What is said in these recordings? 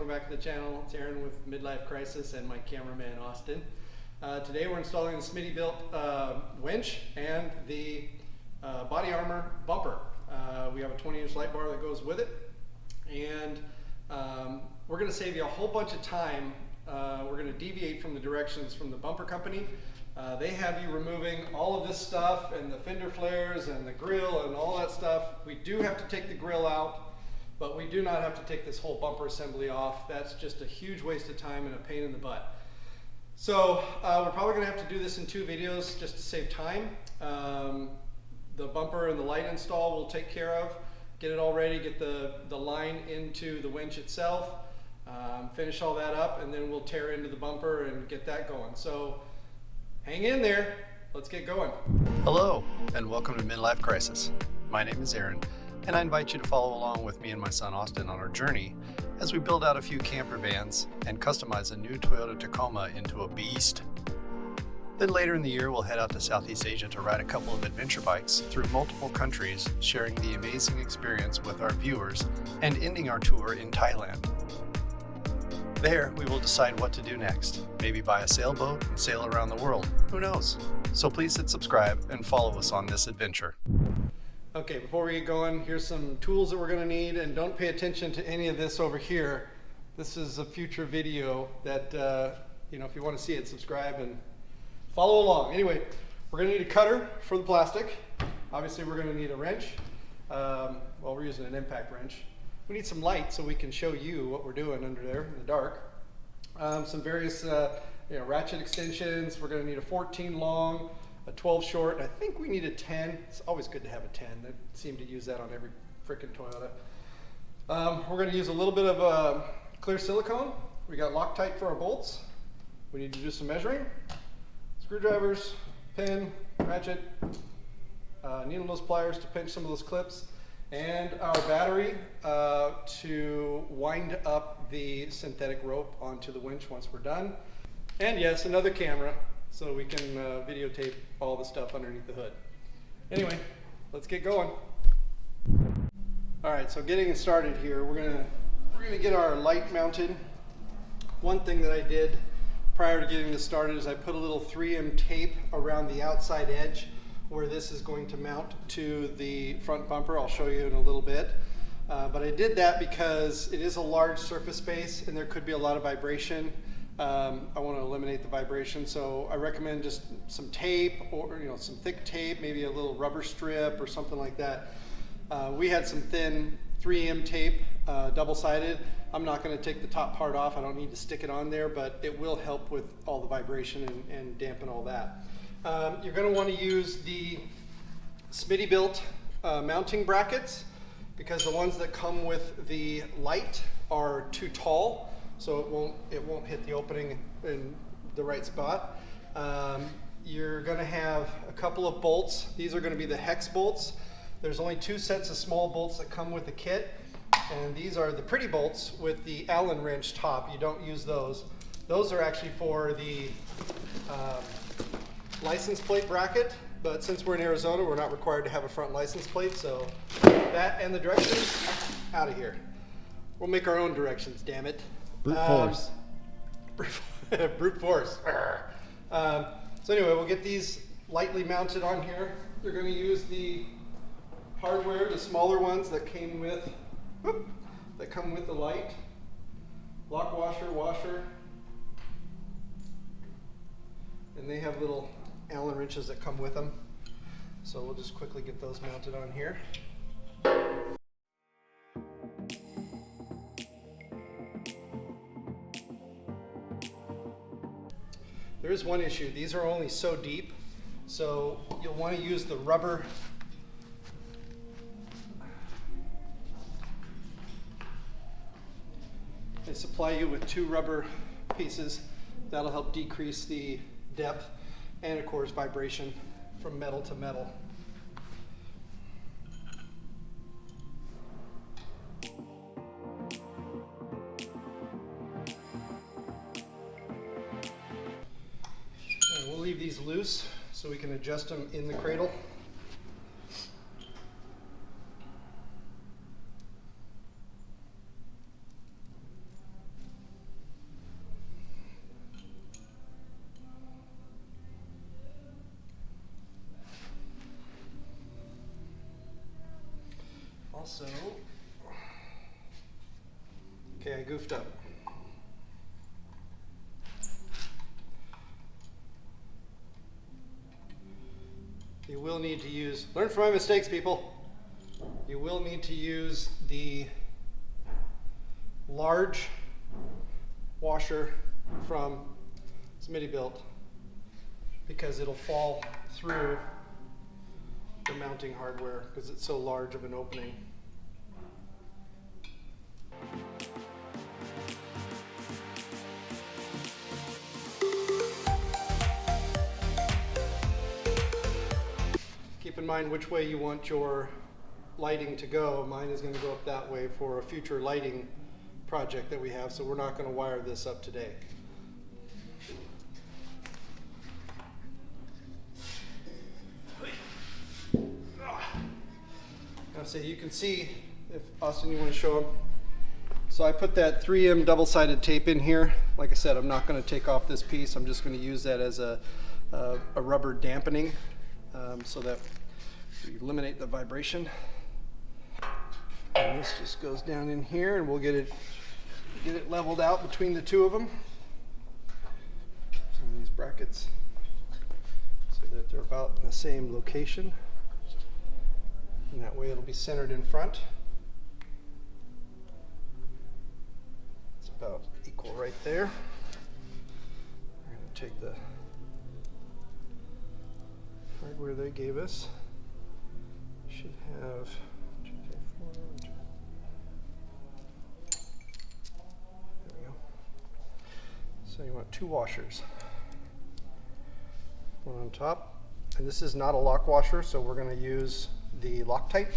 welcome back to the channel. It's Aaron with Midlife Crisis and my cameraman Austin. Today we're installing the Smitty Built Winch and the body armor bumper. We have a 20-inch light bar that goes with it, and we're going to save you a whole bunch of time. We're going to deviate from the directions from the bumper company. They have you removing all of this stuff and the fender flares and the grill and all that stuff. We do have to take the grill out, but we do not have to take this whole bumper assembly off. That's just a huge waste of time and a pain in the butt. So we're probably going to have to do this in 2 videos just to save time. The bumper and the light install we'll take care of. Get it all ready, get the line into the winch itself, finish all that up, and then we'll tear into the bumper and get that going. So hang in there, let's get going. Hello, and welcome to Midlife Crisis. My name is Aaron, and I invite you to follow along with me and my son Austin on our journey as we build out a few camper vans and customize a new Toyota Tacoma into a beast. Then later in the year, we'll head out to Southeast Asia to ride a couple of adventure bikes through multiple countries, sharing the amazing experience with our viewers and ending our tour in Thailand. There, we will decide what to do next. Maybe buy a sailboat and sail around the world. Who knows? So please hit subscribe and follow us on this adventure. Okay, before we get going, here's some tools that we're going to need, and don't pay attention to any of this over here. This is a future video that, if you want to see it, subscribe and follow along. Anyway, we're going to need a cutter for the plastic. Obviously, we're going to need a wrench. We're using an impact wrench. We need some light so we can show you what we're doing under there in the dark. Some various ratchet extensions. We're going to need a 14 long, a 12 short, and I think we need a 10. It's always good to have a 10. They seem to use that on every frickin' Toyota. We're going to use a little bit of clear silicone. We got Loctite for our bolts. We need to do some measuring. Screwdrivers, pin, ratchet, needle nose pliers to pinch some of those clips, and our battery to wind up the synthetic rope onto the winch once we're done. And yes, another camera so we can videotape all the stuff underneath the hood. Anyway, let's get going. All right, so getting started here, we're gonna get our light mounted. One thing that I did prior to getting this started is I put a little 3M tape around the outside edge where this is going to mount to the front bumper. I'll show you in a little bit. But I did that because it is a large surface space and there could be a lot of vibration. I want to eliminate the vibration, so I recommend just some tape, or some thick tape, maybe a little rubber strip or something like that. We had some thin 3M tape, double-sided. I'm not going to take the top part off. I don't need to stick it on there, but it will help with all the vibration and dampen all that. You're going to want to use the Smitty Built mounting brackets, because the ones that come with the light are too tall, so it won't hit the opening in the right spot. You're going to have a couple of bolts. These are going to be the hex bolts. There's only 2 sets of small bolts that come with the kit, and these are the pretty bolts with the Allen wrench top. You don't use those. Those are actually for the license plate bracket, but since we're in Arizona, we're not required to have a front license plate, so that and the directions, out of here. We'll make our own directions, damn it. Brute force. Brute force. So anyway, we'll get these lightly mounted on here. They're going to use the hardware, the smaller ones that came with, that come with the light. Lock washer, and they have little Allen wrenches that come with them. So we'll just quickly get those mounted on here. There is one issue. These are only so deep, so you'll want to use the rubber. They supply you with 2 rubber pieces. That'll help decrease the depth and, of course, vibration from metal to metal. And we'll leave these loose so we can adjust them in the cradle. Also, okay, I goofed up. You will need to use, learn from my mistakes, people. You will need to use the large washer from Smitty Built because it'll fall through the mounting hardware because it's so large of an opening. Keep in mind which way you want your lighting to go. Mine is going to go up that way for a future lighting project that we have, so we're not going to wire this up today. Now, so you can see, if Austin, you want to show them. So I put that 3M double-sided tape in here. Like I said, I'm not going to take off this piece. I'm just going to use that as a rubber dampening so that we eliminate the vibration. And this just goes down in here, and we'll get it leveled out between the two of them. And these brackets, so that they're about in the same location. And that way it'll be centered in front. It's about equal right there. We're going to take the hardware they gave us. Should have there we go. So you want two washers. One on top. And this is not a lock washer, so we're going to use the Loctite.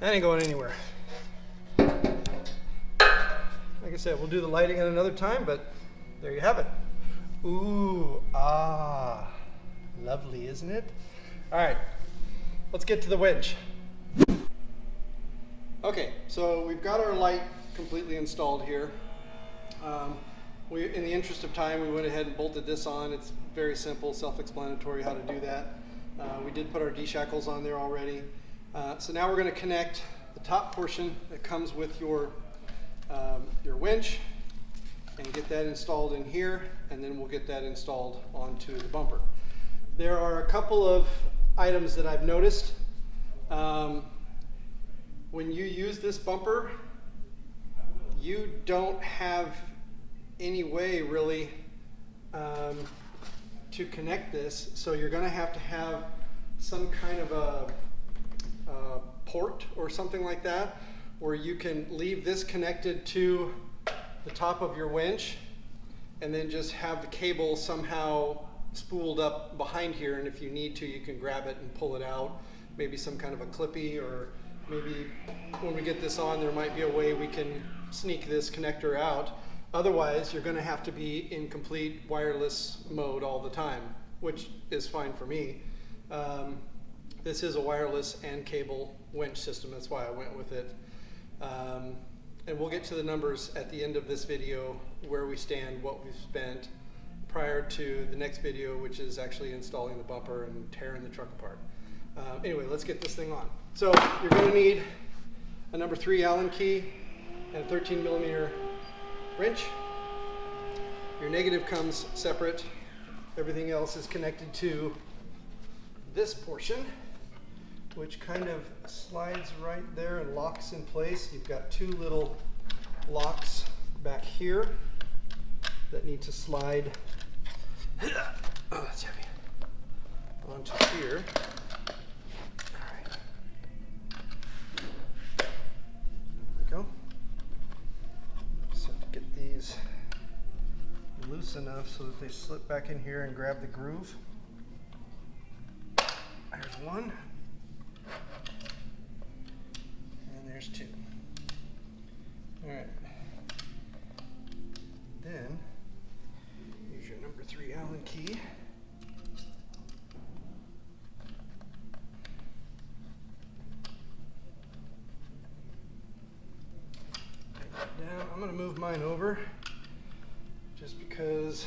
That ain't going anywhere. Like I said, we'll do the lighting at another time, but there you have it. Ooh, ah, lovely, isn't it? All right, let's get to the winch. Okay, so we've got our light completely installed here. In the interest of time, we went ahead and bolted this on. It's very simple, self-explanatory how to do that. We did put our D-shackles on there already. So now we're going to connect the top portion that comes with your winch and get that installed in here, and then we'll get that installed onto the bumper. There are a couple of items that I've noticed. When you use this bumper, you don't have any way really to connect this, so you're going to have some kind of a port or something like that, where you can leave this connected to the top of your winch and then just have the cable somehow spooled up behind here, and if you need to, you can grab it and pull it out. Maybe some kind of a clippy, or maybe when we get this on, there might be a way we can sneak this connector out. Otherwise, you're going to have to be in complete wireless mode all the time, which is fine for me. This is a wireless and cable winch system, that's why I went with it. And we'll get to the numbers at the end of this video, where we stand, what we've spent, prior to the next video, which is actually installing the bumper and tearing the truck apart. Anyway, let's get this thing on. So you're going to need a number 3 Allen key and a 13mm wrench. Your negative comes separate. Everything else is connected to this portion, which kind of slides right there and locks in place. You've got two little locks back here that need to slide oh, that's heavy. Onto here. All right. There we go. Just have to get these loose close enough so that they slip back in here and grab the groove. There's one. And there's two. All right. Then use your number 3 Allen key. Take that down. I'm going to move mine over just because,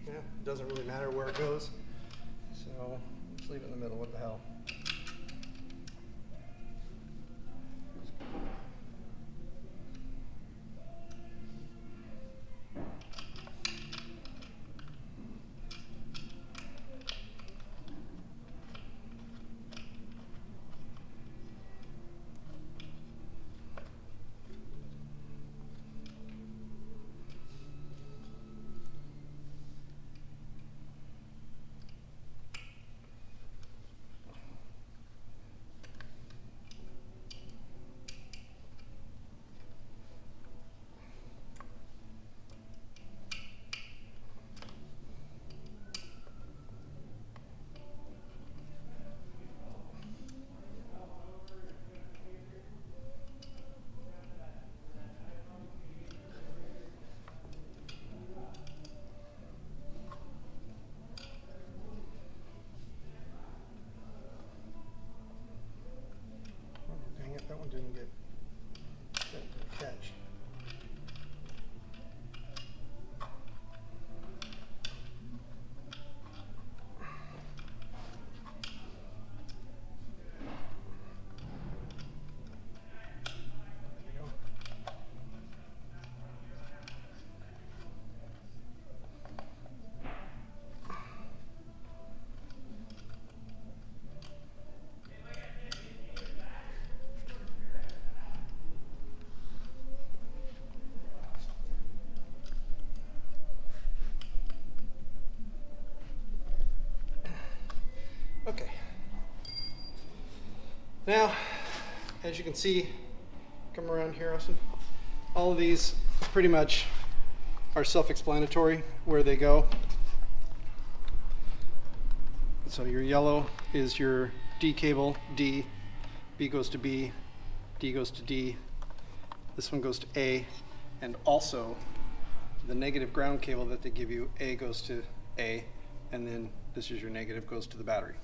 yeah, it doesn't really matter where it goes. So let's leave it in the middle. What the hell? That one didn't get, that didn't catch. There we go. Okay. Now, as you can see, come around here, Austin. All of these pretty much are self-explanatory where they go. So your yellow is your D cable, D, B goes to B, D goes to D, this one goes to A, and also the negative ground cable that they give you, A goes to A, and then this is your negative, goes to the battery.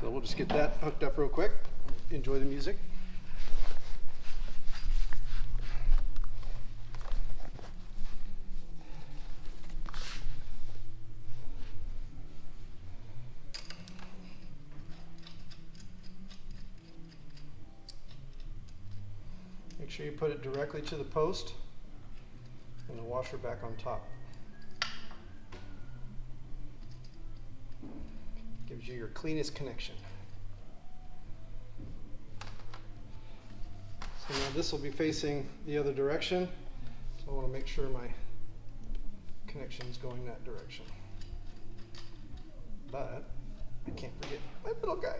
So we'll just get that hooked up real quick. Enjoy the music. Make sure you put it directly to the post and the washer back on top. Gives you your cleanest connection. So now this will be facing the other direction. So I want to make sure my connection is going that direction. But I can't forget my little guy.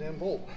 and bolt.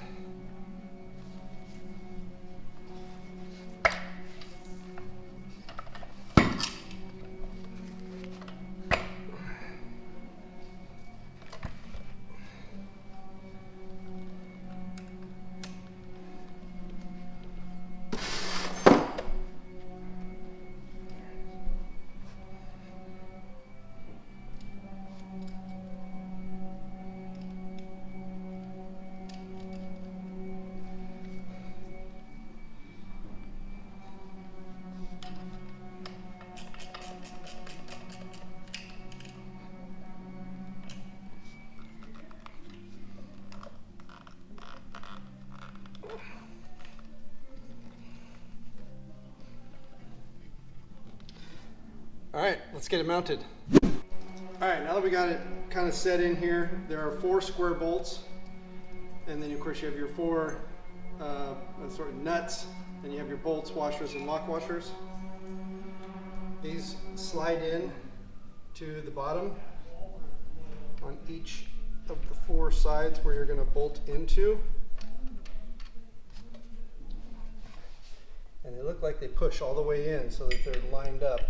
All right, let's get it mounted. All right, now that we got it kind of set in here, there are 4 square bolts, and then of course you have your 4 sort of nuts, and you have your bolts, washers, and lock washers. These slide in to the bottom on each of the 4 sides where you're going to bolt into. And they look like they push all the way in so that they're lined up.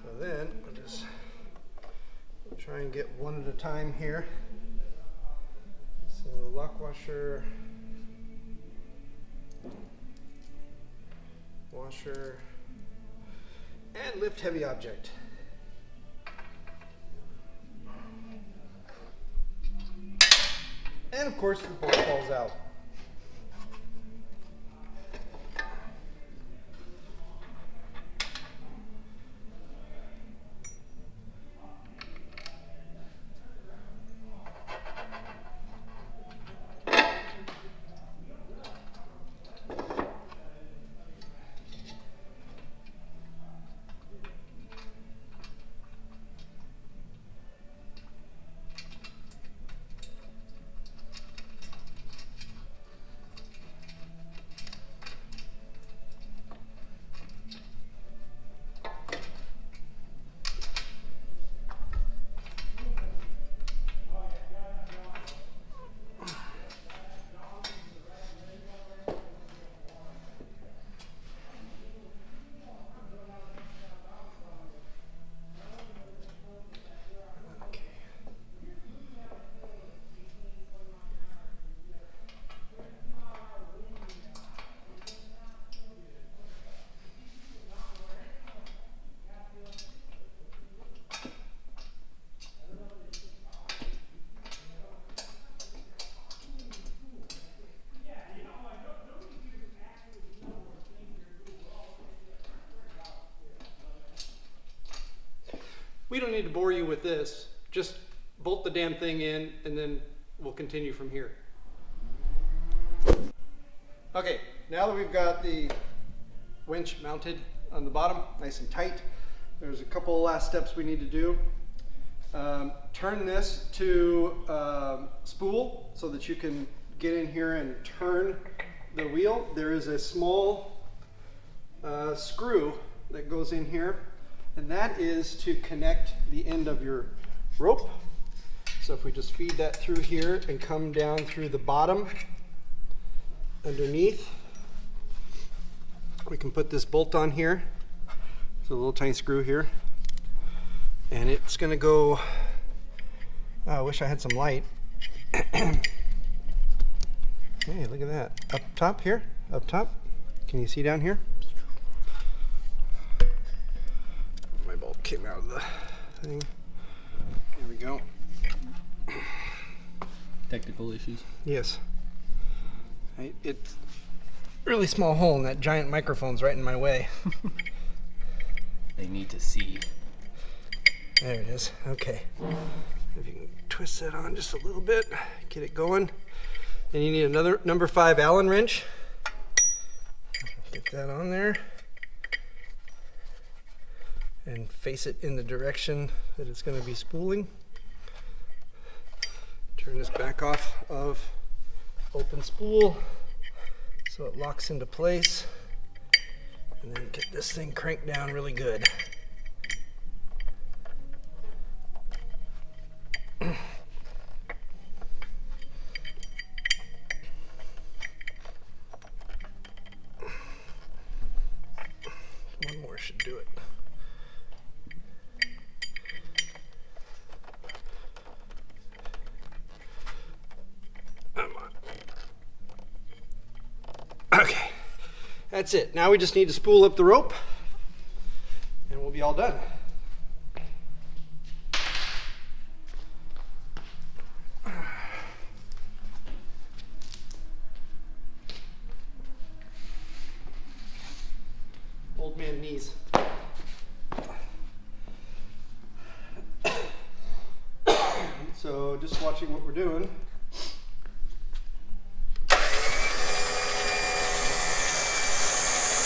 So then I'll just try and get one at a time here. So lock washer, washer, and lift heavy object. And of course the bolt falls out. We don't need to bore you with this. Just bolt the damn thing in and then we'll continue from here. Okay, now that we've got the winch mounted on the bottom, nice and tight, there's a couple of last steps we need to do. Turn this to spool so that you can get in here and turn the wheel. There is a small screw that goes in here, and that is to connect the end of your rope. So if we just feed that through here and come down through the bottom underneath, we can put this bolt on here. So a little tiny screw here, and it's gonna go, oh, I wish I had some light. Hey, look at that. Up top here, up top. Can you see down here? My bolt came out of the thing. There we go. Technical issues. Yes. It's a really small hole, and that giant microphone's right in my way. They need to see. There it is. Okay. If you can twist that on just a little bit, get it going. And you need another number 5 Allen wrench. Get that on there. And face it in the direction that it's going to be spooling. Turn this back off of open spool so it locks into place. And then get this thing cranked down really good. One more should do it. Come on. Okay, that's it. Now we just need to spool up the rope and we'll be all done. Old man knees. So just watching what we're doing.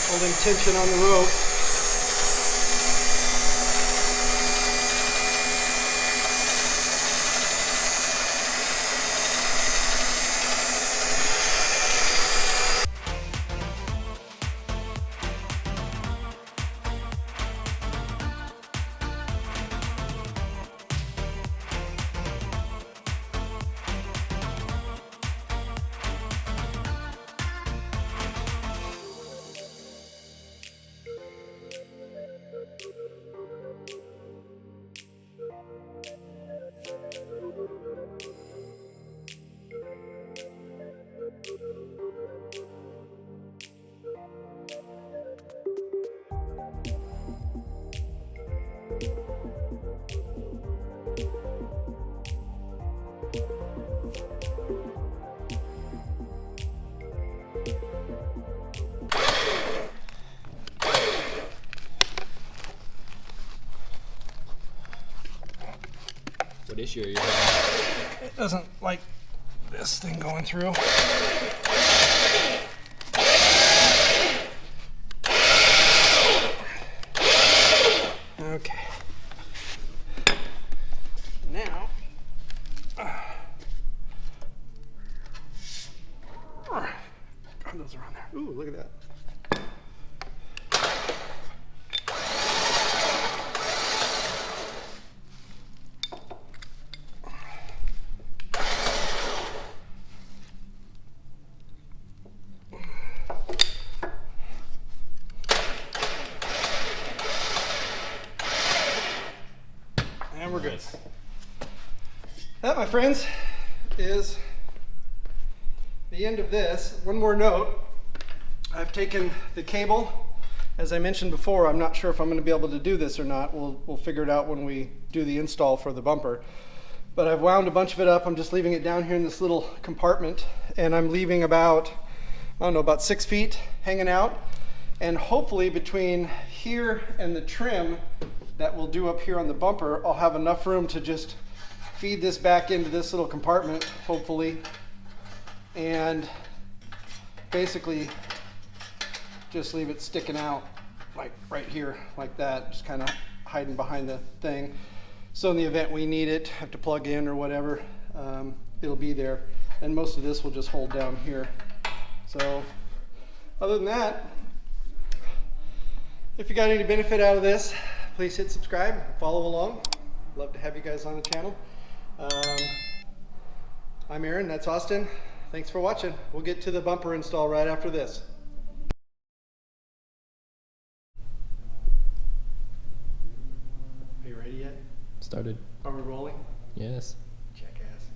Holding tension on the rope. What issue are you having? It doesn't like this thing going through. Okay. Now, God, those are on there. Ooh, look at that. And we're good. That, my friends, is the end of this. One more note. I've taken the cable. As I mentioned before, I'm not sure if I'm going to be able to do this or not. We'll figure it out when we do the install for the bumper. But I've wound a bunch of it up. I'm just leaving it down here in this little compartment. And I'm leaving about, I don't know, about 6 feet hanging out. And hopefully between here and the trim that we'll do up here on the bumper, I'll have enough room to just feed this back into this little compartment, hopefully, and basically just leave it sticking out like right here, like that, just kind of hiding behind the thing. So in the event we need it, have to plug in or whatever, it'll be there. And most of this will just hold down here. So other than that, if you got any benefit out of this, please hit subscribe, follow along. Love to have you guys on the channel. I'm Aaron, that's Austin. Thanks for watching. We'll get to the bumper install right after this. Are you ready yet? Started. Are we rolling? Yes. Jackass.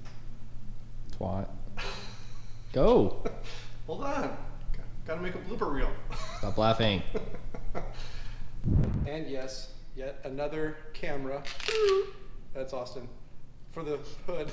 Twat. Go. Hold on. Gotta make a blooper reel. Stop laughing. And yes, yet another camera. That's Austin. For the hood.